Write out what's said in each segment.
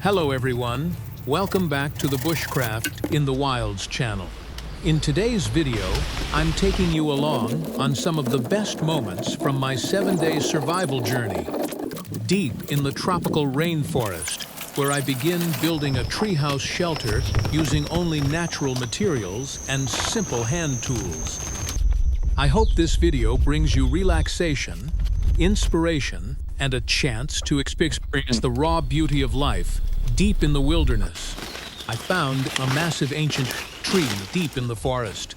Hello everyone, welcome back to the Bushcraft in the Wilds channel. In today's video, I'm taking you along on some of the best moments from my 7-day survival journey, deep in the tropical rainforest, where I begin building a treehouse shelter using only natural materials and simple hand tools. I hope this video brings you relaxation, inspiration, and a chance to experience the raw beauty of life deep in the wilderness. I found a massive ancient tree deep in the forest.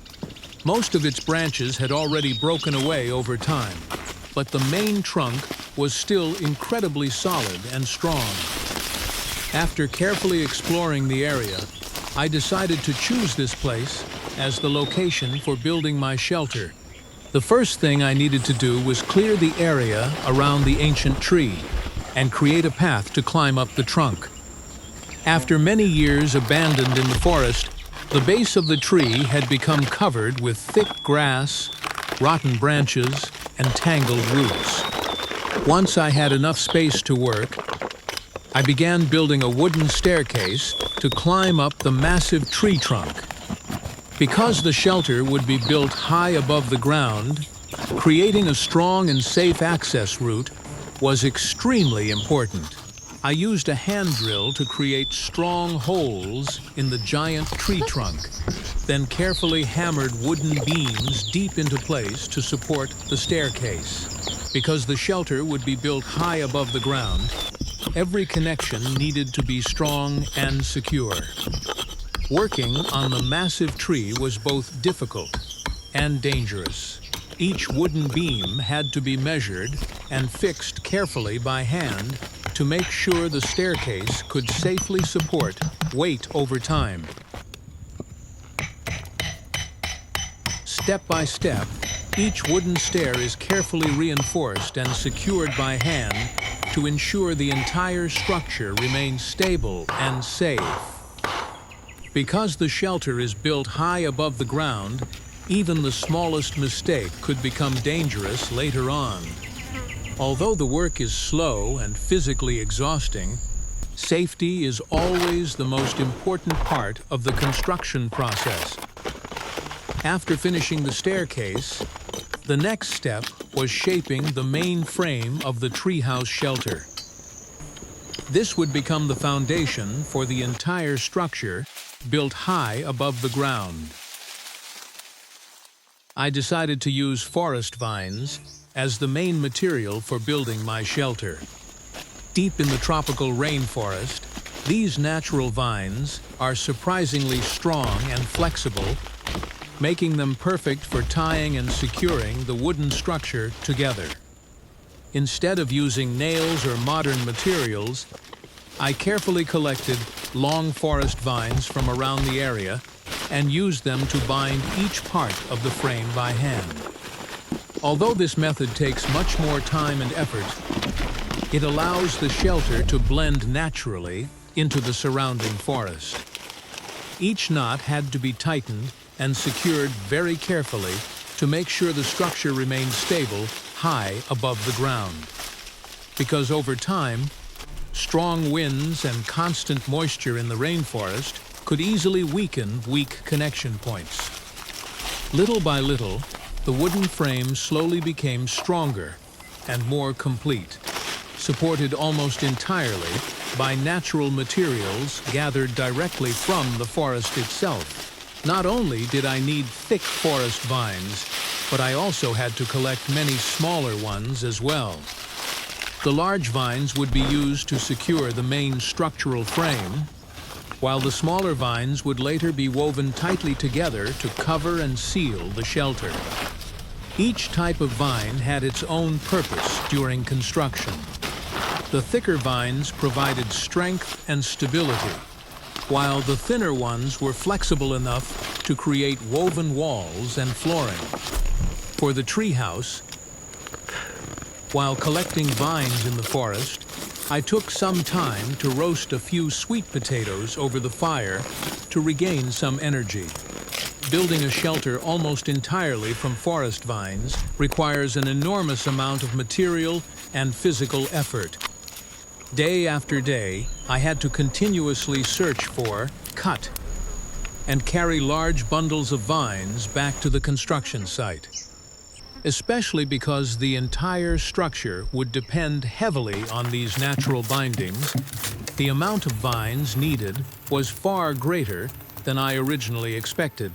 Most of its branches had already broken away over time, but the main trunk was still incredibly solid and strong. After carefully exploring the area, I decided to choose this place as the location for building my shelter. The first thing I needed to do was clear the area around the ancient tree and create a path to climb up the trunk. After many years abandoned in the forest, the base of the tree had become covered with thick grass, rotten branches, and tangled roots. Once I had enough space to work, I began building a wooden staircase to climb up the massive tree trunk. Because the shelter would be built high above the ground, creating a strong and safe access route was extremely important. I used a hand drill to create strong holes in the giant tree trunk, then carefully hammered wooden beams deep into place to support the staircase. Because the shelter would be built high above the ground, every connection needed to be strong and secure. Working on the massive tree was both difficult and dangerous. Each wooden beam had to be measured and fixed carefully by hand to make sure the staircase could safely support weight over time. Step by step, each wooden stair is carefully reinforced and secured by hand to ensure the entire structure remains stable and safe. Because the shelter is built high above the ground, even the smallest mistake could become dangerous later on. Although the work is slow and physically exhausting, safety is always the most important part of the construction process. After finishing the staircase, the next step was shaping the main frame of the treehouse shelter. This would become the foundation for the entire structure, built high above the ground. I decided to use forest vines as the main material for building my shelter. Deep in the tropical rainforest, these natural vines are surprisingly strong and flexible, making them perfect for tying and securing the wooden structure together. Instead of using nails or modern materials, I carefully collected long forest vines from around the area and used them to bind each part of the frame by hand. Although this method takes much more time and effort, it allows the shelter to blend naturally into the surrounding forest. Each knot had to be tightened and secured very carefully to make sure the structure remained stable high above the ground. Because over time, strong winds and constant moisture in the rainforest could easily weaken weak connection points. Little by little, the wooden frame slowly became stronger and more complete, supported almost entirely by natural materials gathered directly from the forest itself. Not only did I need thick forest vines, but I also had to collect many smaller ones as well. The large vines would be used to secure the main structural frame, while the smaller vines would later be woven tightly together to cover and seal the shelter. Each type of vine had its own purpose during construction. The thicker vines provided strength and stability, while the thinner ones were flexible enough to create woven walls and flooring. For the treehouse, while collecting vines in the forest, I took some time to roast a few sweet potatoes over the fire to regain some energy. Building a shelter almost entirely from forest vines requires an enormous amount of material and physical effort. Day after day, I had to continuously search for, cut, and carry large bundles of vines back to the construction site. Especially because the entire structure would depend heavily on these natural bindings, the amount of vines needed was far greater than I originally expected.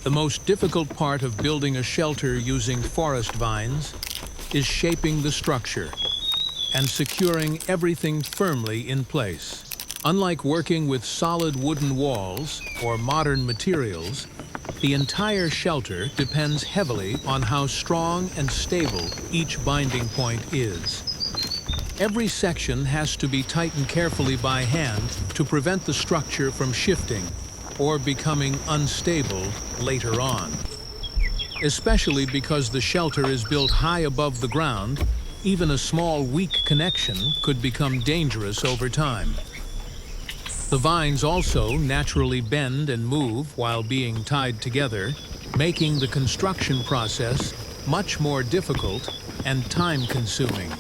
The most difficult part of building a shelter using forest vines is shaping the structure and securing everything firmly in place. Unlike working with solid wooden walls or modern materials, the entire shelter depends heavily on how strong and stable each binding point is. Every section has to be tightened carefully by hand to prevent the structure from shifting or becoming unstable later on. Especially because the shelter is built high above the ground, even a small weak connection could become dangerous over time. The vines also naturally bend and move while being tied together, making the construction process much more difficult and time-consuming.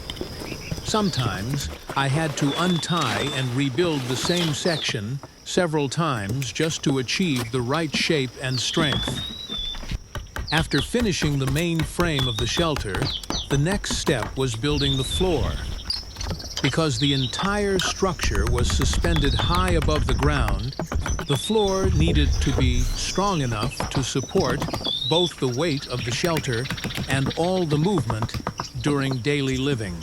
Sometimes I had to untie and rebuild the same section several times just to achieve the right shape and strength. After finishing the main frame of the shelter, the next step was building the floor. Because the entire structure was suspended high above the ground, the floor needed to be strong enough to support both the weight of the shelter and all the movement during daily living.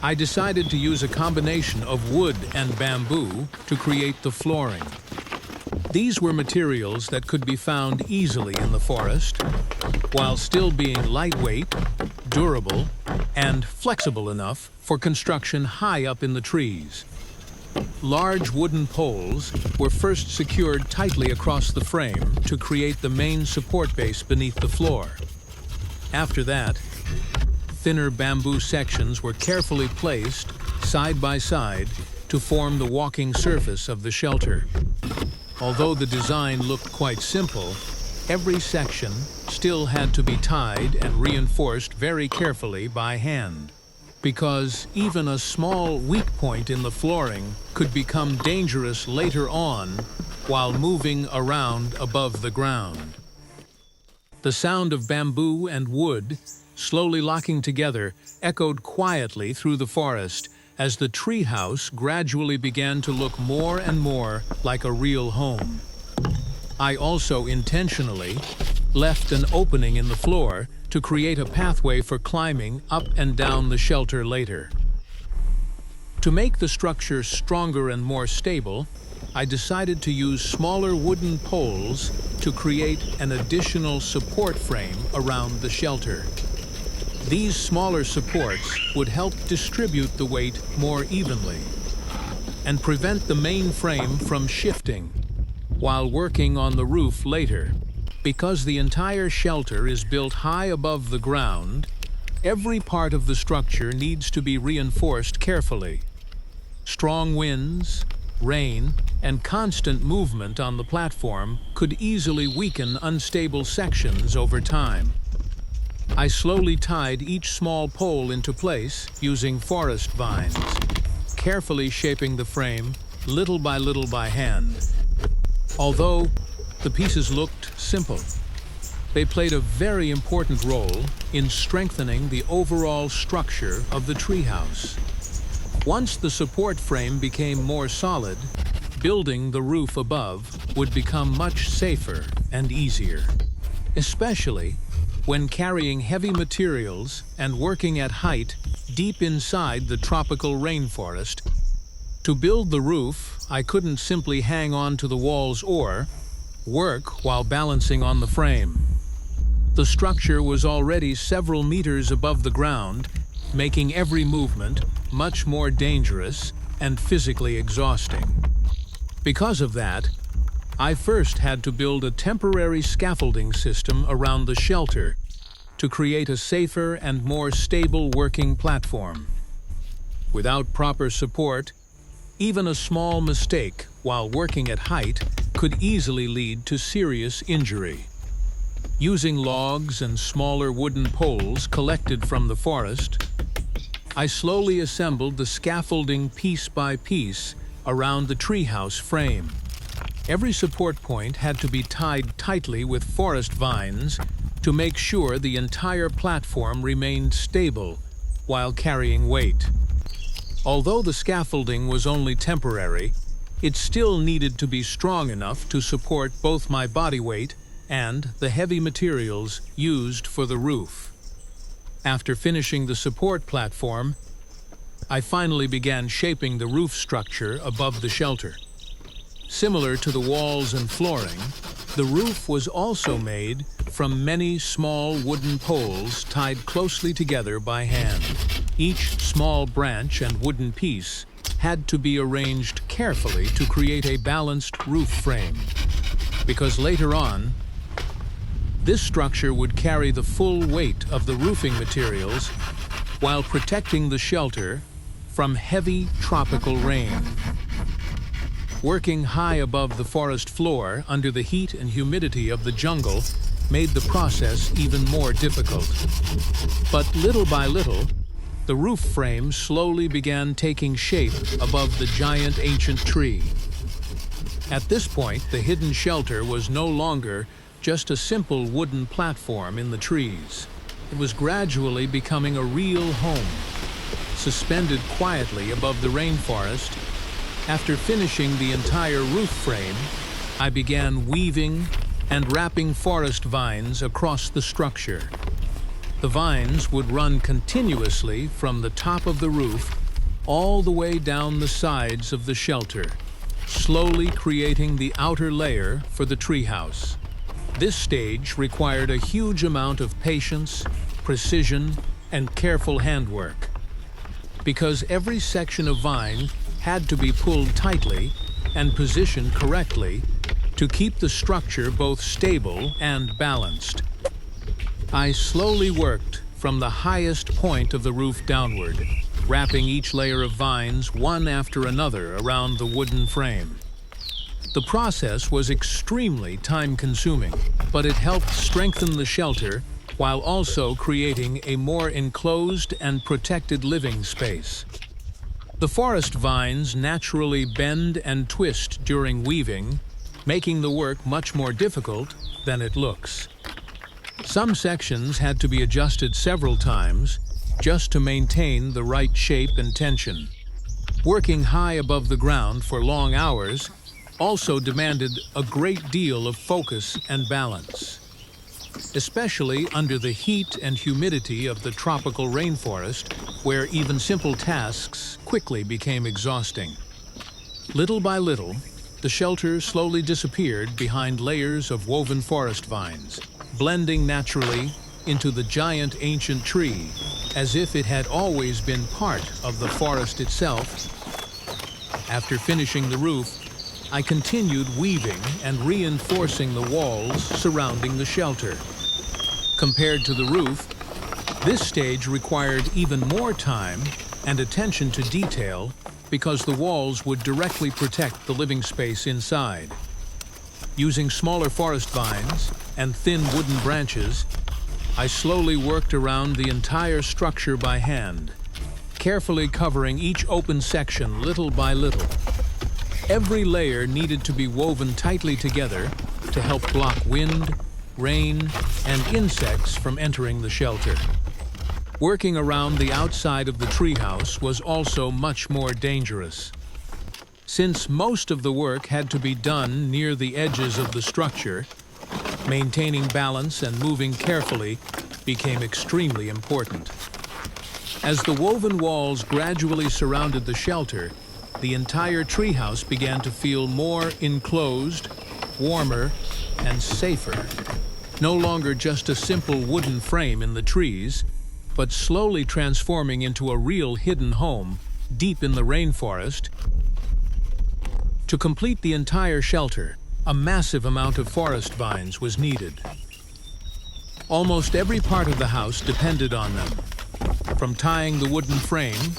I decided to use a combination of wood and bamboo to create the flooring. These were materials that could be found easily in the forest, while still being lightweight, durable, and flexible enough for construction high up in the trees. Large wooden poles were first secured tightly across the frame to create the main support base beneath the floor. After that, thinner bamboo sections were carefully placed side by side to form the walking surface of the shelter. Although the design looked quite simple, every section still had to be tied and reinforced very carefully by hand, because even a small weak point in the flooring could become dangerous later on while moving around above the ground. The sound of bamboo and wood slowly locking together echoed quietly through the forest as the treehouse gradually began to look more and more like a real home. I also intentionally left an opening in the floor to create a pathway for climbing up and down the shelter later. To make the structure stronger and more stable, I decided to use smaller wooden poles to create an additional support frame around the shelter. These smaller supports would help distribute the weight more evenly and prevent the main frame from shifting while working on the roof later. Because the entire shelter is built high above the ground, every part of the structure needs to be reinforced carefully. Strong winds, rain, and constant movement on the platform could easily weaken unstable sections over time. I slowly tied each small pole into place using forest vines, carefully shaping the frame little by hand. Although the pieces looked simple, they played a very important role in strengthening the overall structure of the treehouse. Once the support frame became more solid, building the roof above would become much safer and easier, especially when carrying heavy materials and working at height deep inside the tropical rainforest. To build the roof, I couldn't simply hang on to the walls or work while balancing on the frame. The structure was already several meters above the ground, making every movement much more dangerous and physically exhausting. Because of that, I first had to build a temporary scaffolding system around the shelter to create a safer and more stable working platform. Without proper support, even a small mistake while working at height could easily lead to serious injury. Using logs and smaller wooden poles collected from the forest, I slowly assembled the scaffolding piece by piece around the treehouse frame. Every support point had to be tied tightly with forest vines to make sure the entire platform remained stable while carrying weight. Although the scaffolding was only temporary, it still needed to be strong enough to support both my body weight and the heavy materials used for the roof. After finishing the support platform, I finally began shaping the roof structure above the shelter. Similar to the walls and flooring, the roof was also made from many small wooden poles tied closely together by hand. Each small branch and wooden piece had to be arranged carefully to create a balanced roof frame, because later on, this structure would carry the full weight of the roofing materials while protecting the shelter from heavy tropical rain. Working high above the forest floor under the heat and humidity of the jungle made the process even more difficult. But little by little, the roof frame slowly began taking shape above the giant ancient tree. At this point, the hidden shelter was no longer just a simple wooden platform in the trees. It was gradually becoming a real home, suspended quietly above the rainforest. After finishing the entire roof frame, I began weaving and wrapping forest vines across the structure. The vines would run continuously from the top of the roof all the way down the sides of the shelter, slowly creating the outer layer for the treehouse. This stage required a huge amount of patience, precision, and careful handwork, because every section of vine had to be pulled tightly and positioned correctly to keep the structure both stable and balanced. I slowly worked from the highest point of the roof downward, wrapping each layer of vines one after another around the wooden frame. The process was extremely time-consuming, but it helped strengthen the shelter while also creating a more enclosed and protected living space. The forest vines naturally bend and twist during weaving, making the work much more difficult than it looks. Some sections had to be adjusted several times just to maintain the right shape and tension. Working high above the ground for long hours also demanded a great deal of focus and balance, especially under the heat and humidity of the tropical rainforest, where even simple tasks quickly became exhausting. Little by little, the shelter slowly disappeared behind layers of woven forest vines, blending naturally into the giant ancient tree, as if it had always been part of the forest itself. After finishing the roof, I continued weaving and reinforcing the walls surrounding the shelter. Compared to the roof, this stage required even more time and attention to detail because the walls would directly protect the living space inside. Using smaller forest vines and thin wooden branches, I slowly worked around the entire structure by hand, carefully covering each open section little by little. Every layer needed to be woven tightly together to help block wind, rain, and insects from entering the shelter. Working around the outside of the treehouse was also much more dangerous. Since most of the work had to be done near the edges of the structure, maintaining balance and moving carefully became extremely important. As the woven walls gradually surrounded the shelter, the entire treehouse began to feel more enclosed, warmer, and safer. No longer just a simple wooden frame in the trees, but slowly transforming into a real hidden home deep in the rainforest. To complete the entire shelter, a massive amount of forest vines was needed. Almost every part of the house depended on them, from tying the wooden frame,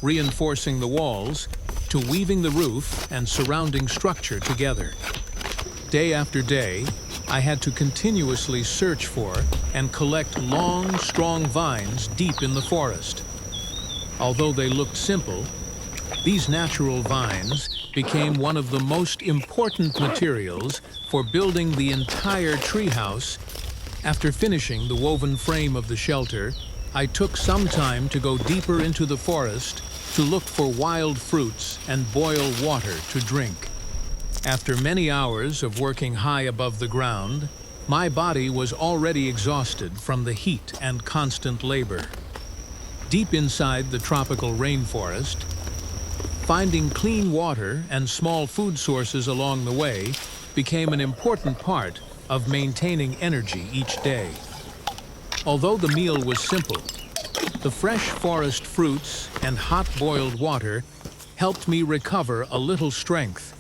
reinforcing the walls, to weaving the roof and surrounding structure together. Day after day, I had to continuously search for and collect long, strong vines deep in the forest. Although they looked simple, these natural vines became one of the most important materials for building the entire treehouse. After finishing the woven frame of the shelter, I took some time to go deeper into the forest to look for wild fruits and boil water to drink. After many hours of working high above the ground, my body was already exhausted from the heat and constant labor. Deep inside the tropical rainforest, finding clean water and small food sources along the way became an important part of maintaining energy each day. Although the meal was simple, the fresh forest fruits and hot boiled water helped me recover a little strength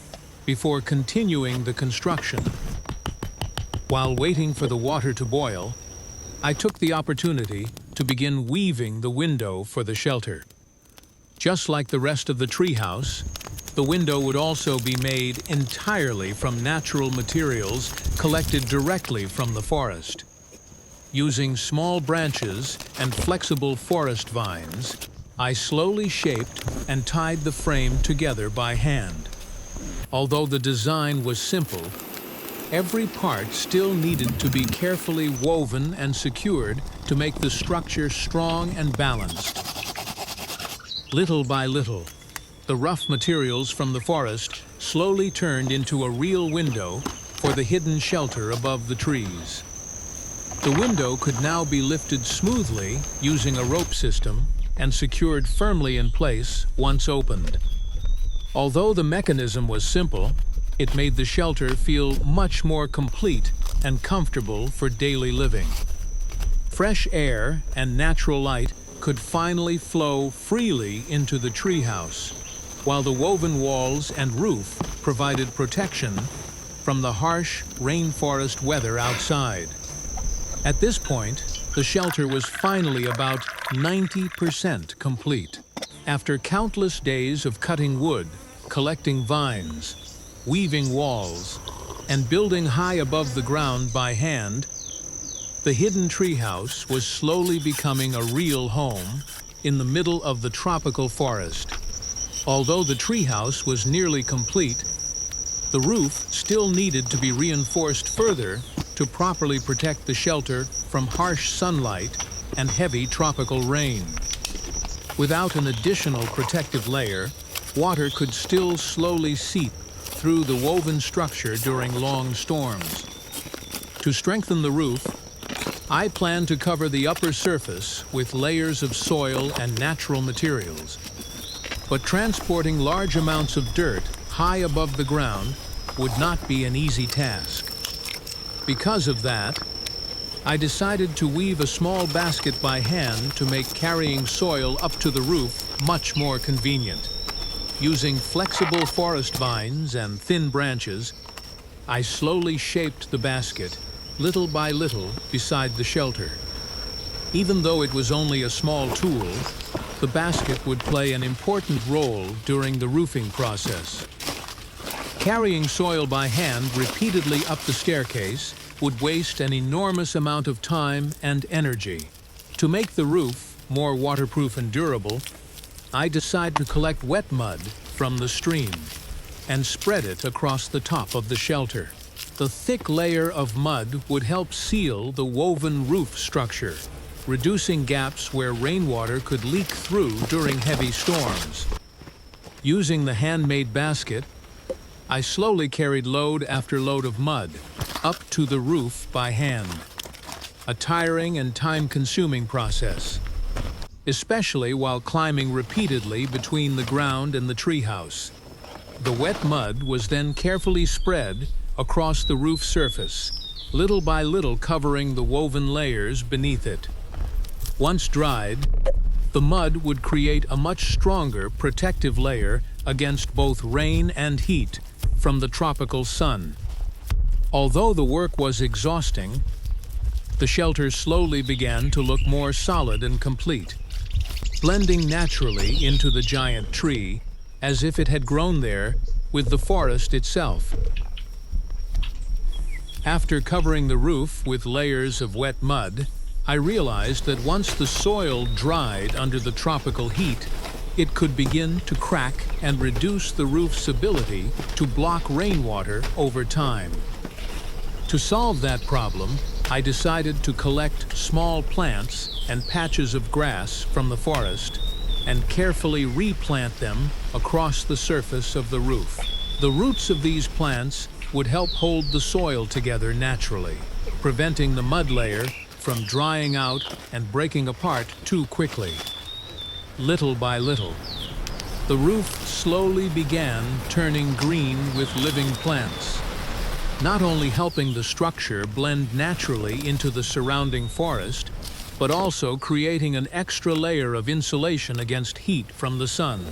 before continuing the construction. While waiting for the water to boil, I took the opportunity to begin weaving the window for the shelter. Just like the rest of the treehouse, the window would also be made entirely from natural materials collected directly from the forest. Using small branches and flexible forest vines, I slowly shaped and tied the frame together by hand. Although the design was simple, every part still needed to be carefully woven and secured to make the structure strong and balanced. Little by little, the rough materials from the forest slowly turned into a real window for the hidden shelter above the trees. The window could now be lifted smoothly using a rope system and secured firmly in place once opened. Although the mechanism was simple, it made the shelter feel much more complete and comfortable for daily living. Fresh air and natural light could finally flow freely into the treehouse, while the woven walls and roof provided protection from the harsh rainforest weather outside. At this point, the shelter was finally about 90% complete. After countless days of cutting wood, collecting vines, weaving walls, and building high above the ground by hand, the hidden treehouse was slowly becoming a real home in the middle of the tropical forest. Although the treehouse was nearly complete, the roof still needed to be reinforced further to properly protect the shelter from harsh sunlight and heavy tropical rain. Without an additional protective layer, water could still slowly seep through the woven structure during long storms. To strengthen the roof, I plan to cover the upper surface with layers of soil and natural materials. But transporting large amounts of dirt high above the ground would not be an easy task. Because of that, I decided to weave a small basket by hand to make carrying soil up to the roof much more convenient. Using flexible forest vines and thin branches, I slowly shaped the basket, little by little, beside the shelter. Even though it was only a small tool, the basket would play an important role during the roofing process. Carrying soil by hand repeatedly up the staircase would waste an enormous amount of time and energy. To make the roof more waterproof and durable, I decided to collect wet mud from the stream and spread it across the top of the shelter. The thick layer of mud would help seal the woven roof structure, reducing gaps where rainwater could leak through during heavy storms. Using the handmade basket, I slowly carried load after load of mud up to the roof by hand. A tiring and time-consuming process, especially while climbing repeatedly between the ground and the treehouse. The wet mud was then carefully spread across the roof surface, little by little covering the woven layers beneath it. Once dried, the mud would create a much stronger protective layer against both rain and heat from the tropical sun. Although the work was exhausting, the shelter slowly began to look more solid and complete, blending naturally into the giant tree as if it had grown there with the forest itself. After covering the roof with layers of wet mud, I realized that once the soil dried under the tropical heat, it could begin to crack and reduce the roof's ability to block rainwater over time. To solve that problem, I decided to collect small plants and patches of grass from the forest and carefully replant them across the surface of the roof. The roots of these plants would help hold the soil together naturally, preventing the mud layer from drying out and breaking apart too quickly. Little by little, the roof slowly began turning green with living plants, not only helping the structure blend naturally into the surrounding forest, but also creating an extra layer of insulation against heat from the sun.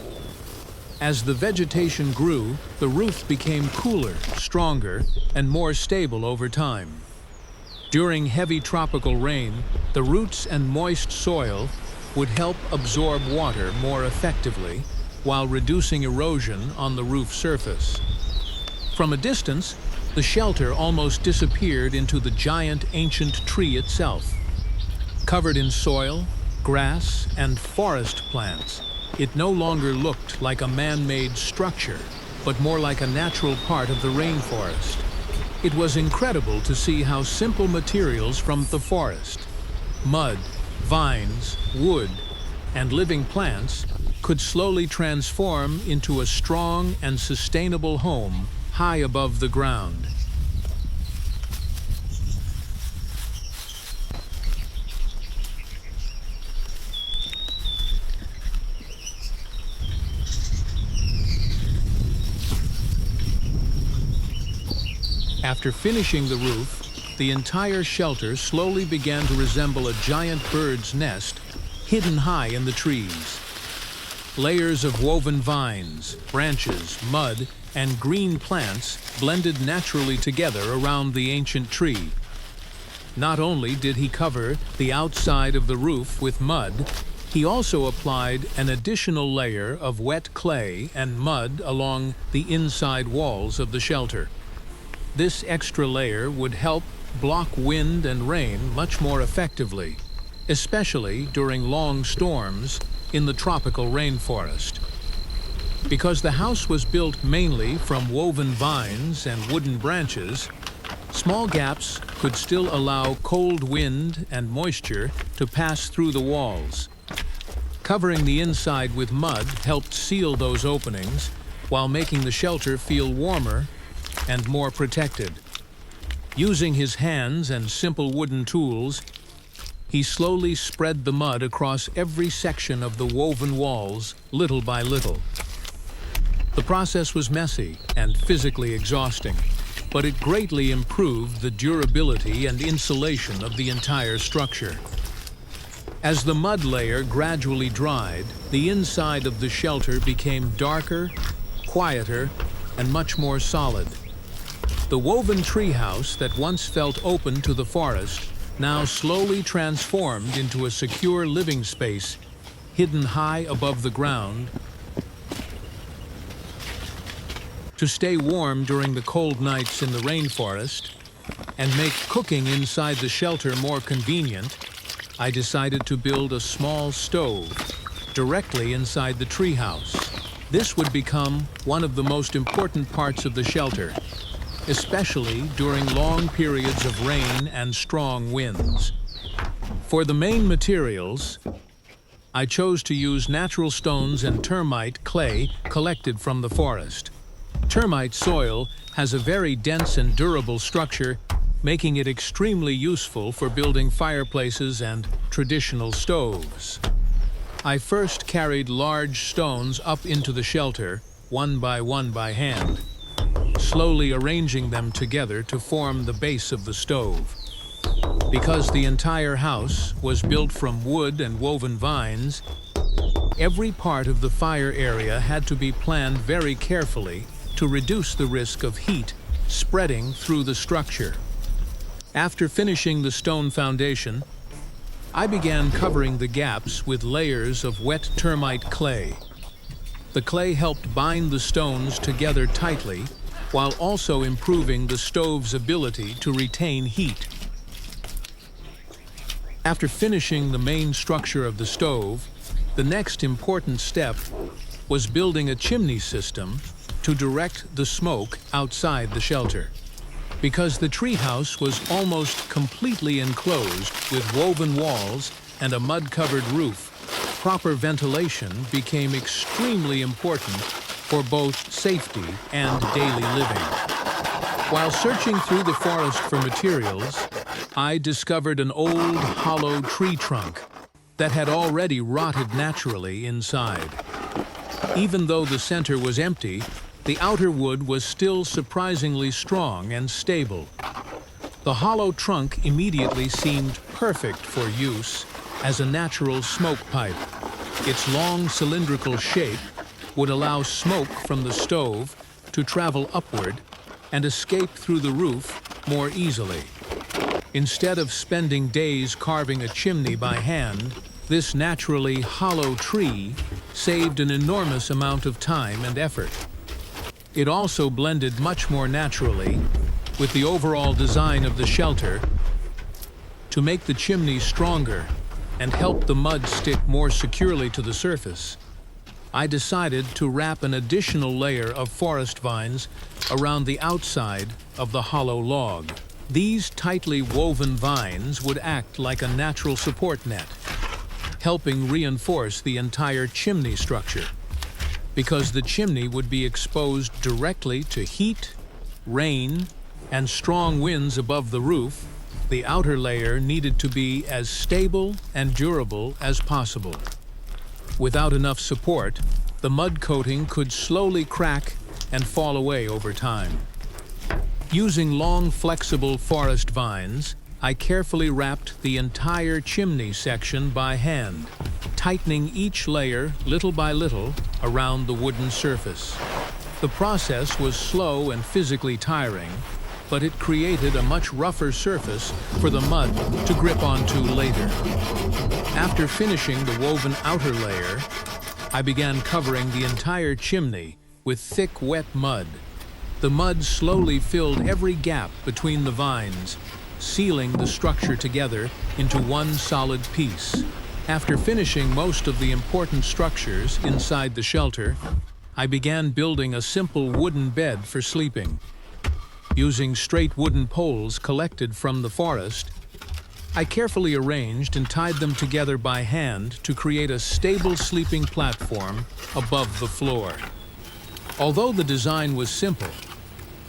As the vegetation grew, the roof became cooler, stronger, and more stable over time. During heavy tropical rain, the roots and moist soil would help absorb water more effectively while reducing erosion on the roof surface. From a distance, the shelter almost disappeared into the giant ancient tree itself. Covered in soil, grass, and forest plants, it no longer looked like a man-made structure, but more like a natural part of the rainforest. It was incredible to see how simple materials from the forest, mud, vines, wood, and living plants could slowly transform into a strong and sustainable home high above the ground. After finishing the roof, the entire shelter slowly began to resemble a giant bird's nest hidden high in the trees. Layers of woven vines, branches, mud, and green plants blended naturally together around the ancient tree. Not only did he cover the outside of the roof with mud, he also applied an additional layer of wet clay and mud along the inside walls of the shelter. This extra layer would help block wind and rain much more effectively, especially during long storms in the tropical rainforest. Because the house was built mainly from woven vines and wooden branches, small gaps could still allow cold wind and moisture to pass through the walls. Covering the inside with mud helped seal those openings while making the shelter feel warmer and more protected. Using his hands and simple wooden tools, he slowly spread the mud across every section of the woven walls, little by little. The process was messy and physically exhausting, but it greatly improved the durability and insulation of the entire structure. As the mud layer gradually dried, the inside of the shelter became darker, quieter, and much more solid. The woven treehouse that once felt open to the forest now slowly transformed into a secure living space hidden high above the ground. To stay warm during the cold nights in the rainforest and make cooking inside the shelter more convenient, I decided to build a small stove directly inside the treehouse. This would become one of the most important parts of the shelter, especially during long periods of rain and strong winds. For the main materials, I chose to use natural stones and termite clay collected from the forest. Termite soil has a very dense and durable structure, making it extremely useful for building fireplaces and traditional stoves. I first carried large stones up into the shelter, one by hand, slowly arranging them together to form the base of the stove. Because the entire house was built from wood and woven vines, every part of the fire area had to be planned very carefully to reduce the risk of heat spreading through the structure. After finishing the stone foundation, I began covering the gaps with layers of wet termite clay. The clay helped bind the stones together tightly, while also improving the stove's ability to retain heat. After finishing the main structure of the stove, the next important step was building a chimney system to direct the smoke outside the shelter. Because the treehouse was almost completely enclosed with woven walls and a mud-covered roof, proper ventilation became extremely important for both safety and daily living. While searching through the forest for materials, I discovered an old, hollow tree trunk that had already rotted naturally inside. Even though the center was empty, the outer wood was still surprisingly strong and stable. The hollow trunk immediately seemed perfect for use as a natural smoke pipe. Its long cylindrical shape would allow smoke from the stove to travel upward and escape through the roof more easily. Instead of spending days carving a chimney by hand, this naturally hollow tree saved an enormous amount of time and effort. It also blended much more naturally with the overall design of the shelter to make the chimney stronger and help the mud stick more securely to the surface. I decided to wrap an additional layer of forest vines around the outside of the hollow log. These tightly woven vines would act like a natural support net, helping reinforce the entire chimney structure. Because the chimney would be exposed directly to heat, rain, and strong winds above the roof, the outer layer needed to be as stable and durable as possible. Without enough support, the mud coating could slowly crack and fall away over time. Using long, flexible forest vines, I carefully wrapped the entire chimney section by hand, tightening each layer little by little around the wooden surface. The process was slow and physically tiring, but it created a much rougher surface for the mud to grip onto later. After finishing the woven outer layer, I began covering the entire chimney with thick, wet mud. The mud slowly filled every gap between the vines, sealing the structure together into one solid piece. After finishing most of the important structures inside the shelter, I began building a simple wooden bed for sleeping. Using straight wooden poles collected from the forest, I carefully arranged and tied them together by hand to create a stable sleeping platform above the floor. Although the design was simple,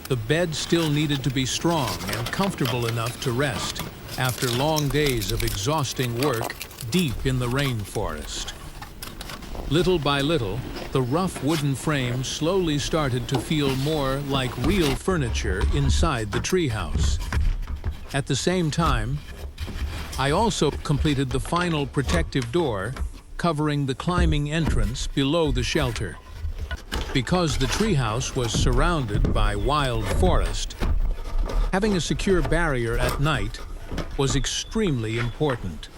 the bed still needed to be strong and comfortable enough to rest after long days of exhausting work deep in the rainforest. Little by little, the rough wooden frame slowly started to feel more like real furniture inside the treehouse. At the same time, I also completed the final protective door covering the climbing entrance below the shelter. Because the treehouse was surrounded by wild forest, having a secure barrier at night was extremely important.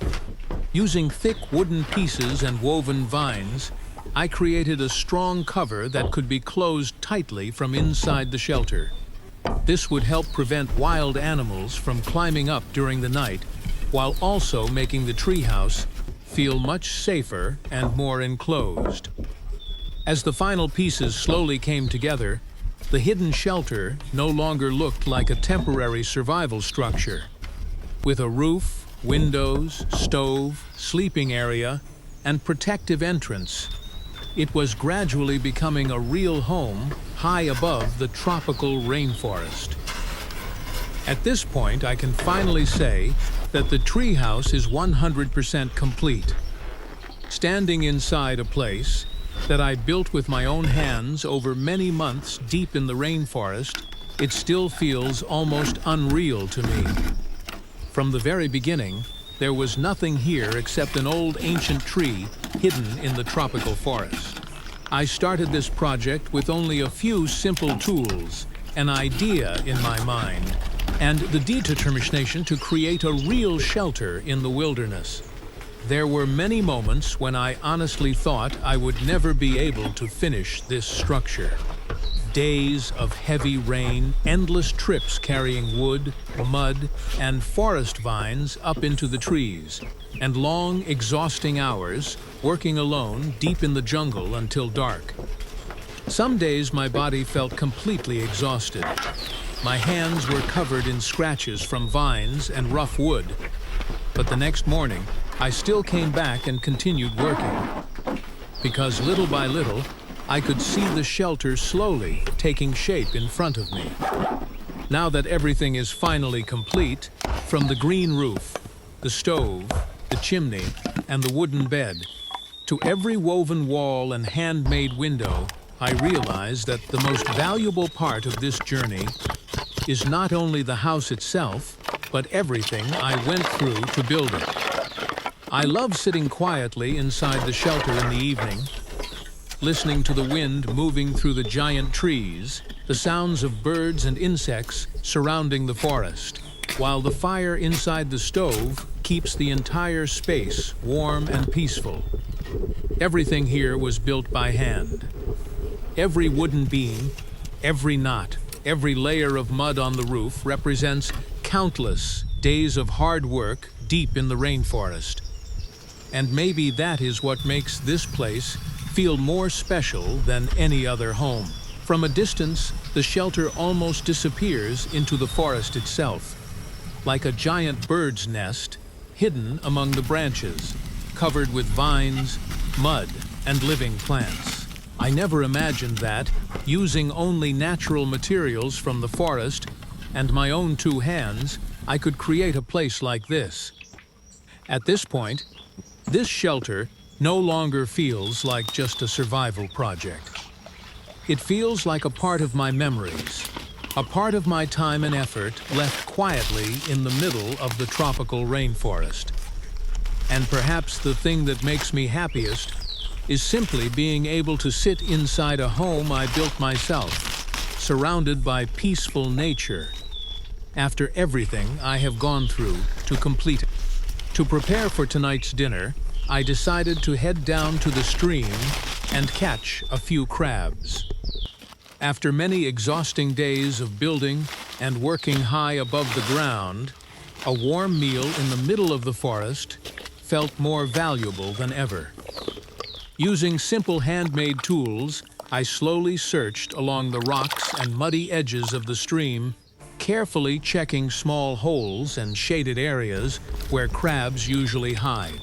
Using thick wooden pieces and woven vines, I created a strong cover that could be closed tightly from inside the shelter. This would help prevent wild animals from climbing up during the night, while also making the treehouse feel much safer and more enclosed. As the final pieces slowly came together, the hidden shelter no longer looked like a temporary survival structure. With a roof, windows, stove, sleeping area, and protective entrance, it was gradually becoming a real home high above the tropical rainforest. At this point, I can finally say that the treehouse is 100% complete. Standing inside a place that I built with my own hands over many months deep in the rainforest, it still feels almost unreal to me. From the very beginning, there was nothing here except an old ancient tree hidden in the tropical forest. I started this project with only a few simple tools, an idea in my mind, and the determination to create a real shelter in the wilderness. There were many moments when I honestly thought I would never be able to finish this structure. Days of heavy rain, endless trips carrying wood, mud, and forest vines up into the trees, and long, exhausting hours working alone deep in the jungle until dark. Some days my body felt completely exhausted. My hands were covered in scratches from vines and rough wood. But the next morning, I still came back and continued working. Because little by little, I could see the shelter slowly taking shape in front of me. Now that everything is finally complete, from the green roof, the stove, the chimney, and the wooden bed, to every woven wall and handmade window, I realize that the most valuable part of this journey is not only the house itself, but everything I went through to build it. I love sitting quietly inside the shelter in the evening, listening to the wind moving through the giant trees, the sounds of birds and insects surrounding the forest, while the fire inside the stove keeps the entire space warm and peaceful. Everything here was built by hand. Every wooden beam, every knot, every layer of mud on the roof represents countless days of hard work deep in the rainforest. And maybe that is what makes this place feel more special than any other home. From a distance, the shelter almost disappears into the forest itself, like a giant bird's nest hidden among the branches, covered with vines, mud, and living plants. I never imagined that, using only natural materials from the forest and my own two hands, I could create a place like this. At this point, this shelter no longer feels like just a survival project. It feels like a part of my memories, a part of my time and effort left quietly in the middle of the tropical rainforest. And perhaps the thing that makes me happiest is simply being able to sit inside a home I built myself, surrounded by peaceful nature, after everything I have gone through to complete it. To prepare for tonight's dinner, I decided to head down to the stream and catch a few crabs. After many exhausting days of building and working high above the ground, a warm meal in the middle of the forest felt more valuable than ever. Using simple handmade tools, I slowly searched along the rocks and muddy edges of the stream, carefully checking small holes and shaded areas where crabs usually hide.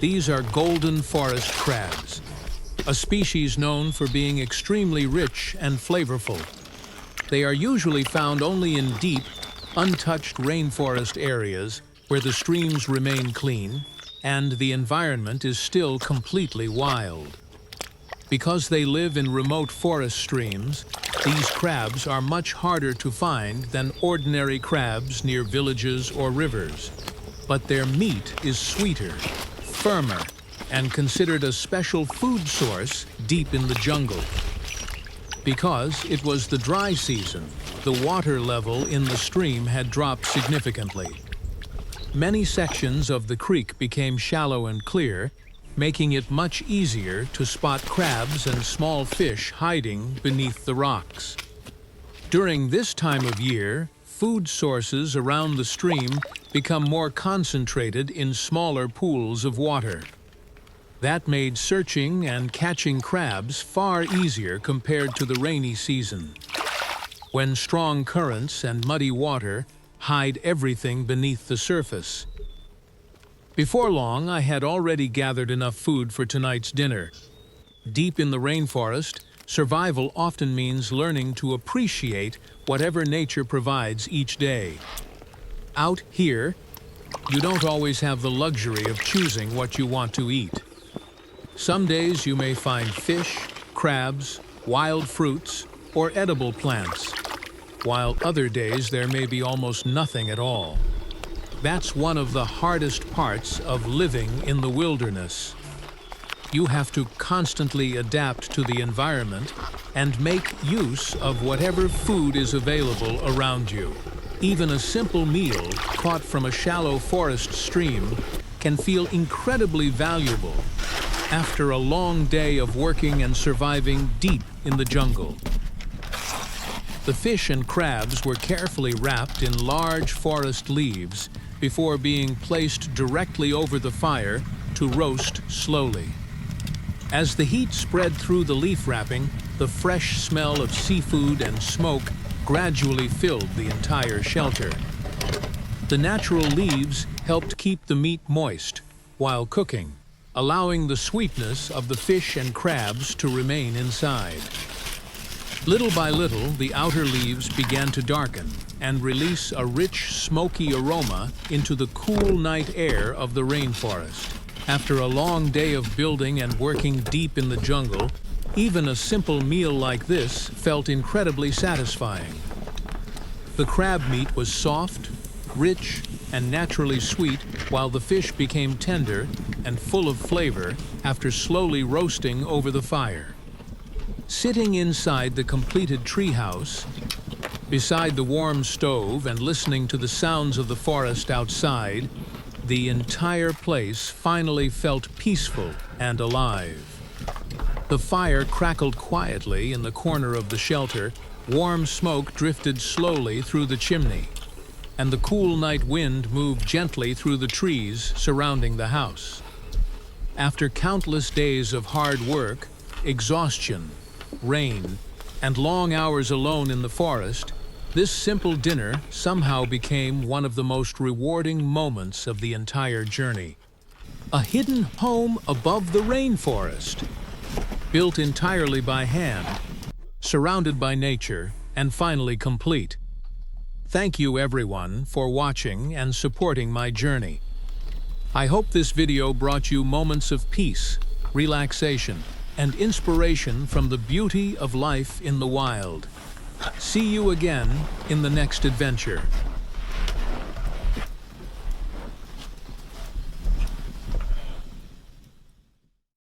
These are golden forest crabs, a species known for being extremely rich and flavorful. They are usually found only in deep, untouched rainforest areas where the streams remain clean and the environment is still completely wild. Because they live in remote forest streams, these crabs are much harder to find than ordinary crabs near villages or rivers. But their meat is sweeter, firmer, and considered a special food source deep in the jungle. Because it was the dry season, the water level in the stream had dropped significantly. Many sections of the creek became shallow and clear, making it much easier to spot crabs and small fish hiding beneath the rocks. During this time of year, food sources around the stream become more concentrated in smaller pools of water. That made searching and catching crabs far easier compared to the rainy season, when strong currents and muddy water hide everything beneath the surface. Before long, I had already gathered enough food for tonight's dinner. Deep in the rainforest, survival often means learning to appreciate whatever nature provides each day. Out here, you don't always have the luxury of choosing what you want to eat. Some days you may find fish, crabs, wild fruits, or edible plants, while other days there may be almost nothing at all. That's one of the hardest parts of living in the wilderness. You have to constantly adapt to the environment and make use of whatever food is available around you. Even a simple meal caught from a shallow forest stream can feel incredibly valuable after a long day of working and surviving deep in the jungle. The fish and crabs were carefully wrapped in large forest leaves before being placed directly over the fire to roast slowly. As the heat spread through the leaf wrapping, the fresh smell of seafood and smoke gradually filled the entire shelter. The natural leaves helped keep the meat moist while cooking, allowing the sweetness of the fish and crabs to remain inside. Little by little, the outer leaves began to darken and release a rich, smoky aroma into the cool night air of the rainforest. After a long day of building and working deep in the jungle, even a simple meal like this felt incredibly satisfying. The crab meat was soft, rich, and naturally sweet, while the fish became tender and full of flavor after slowly roasting over the fire. Sitting inside the completed treehouse, beside the warm stove and listening to the sounds of the forest outside, the entire place finally felt peaceful and alive. The fire crackled quietly in the corner of the shelter, warm smoke drifted slowly through the chimney, and the cool night wind moved gently through the trees surrounding the house. After countless days of hard work, exhaustion, rain, and long hours alone in the forest, this simple dinner somehow became one of the most rewarding moments of the entire journey. A hidden home above the rainforest, built entirely by hand, surrounded by nature, and finally complete. Thank you everyone for watching and supporting my journey. I hope this video brought you moments of peace, relaxation, and inspiration from the beauty of life in the wild. See you again in the next adventure.